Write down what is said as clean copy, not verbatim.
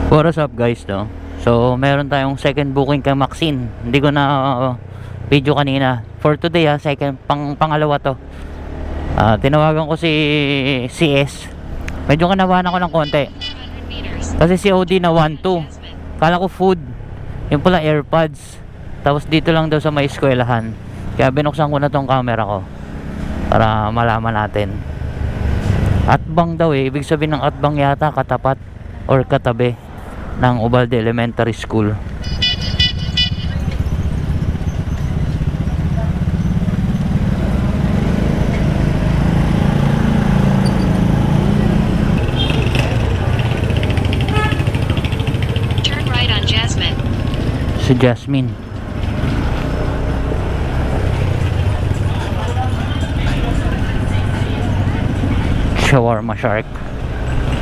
What is up guys, no? So meron tayong second booking kay Maxine. Hindi ko na video kanina. For today pangalawa to. Tinawagan ko si CS. Medyo kanabahan ako ng konti. Kasi si OD na 1-2. Kala ko food. Yung pala AirPods. Tapos dito lang daw sa may eskwelahan. Kaya binuksan ko na tong camera ko para malaman natin. Atbang daw ibig sabihin ng atbang yata katapat or katabi ng Ubalde Elementary School. Turn right on Jasmine. Si Jasmine. Shawarma Shark.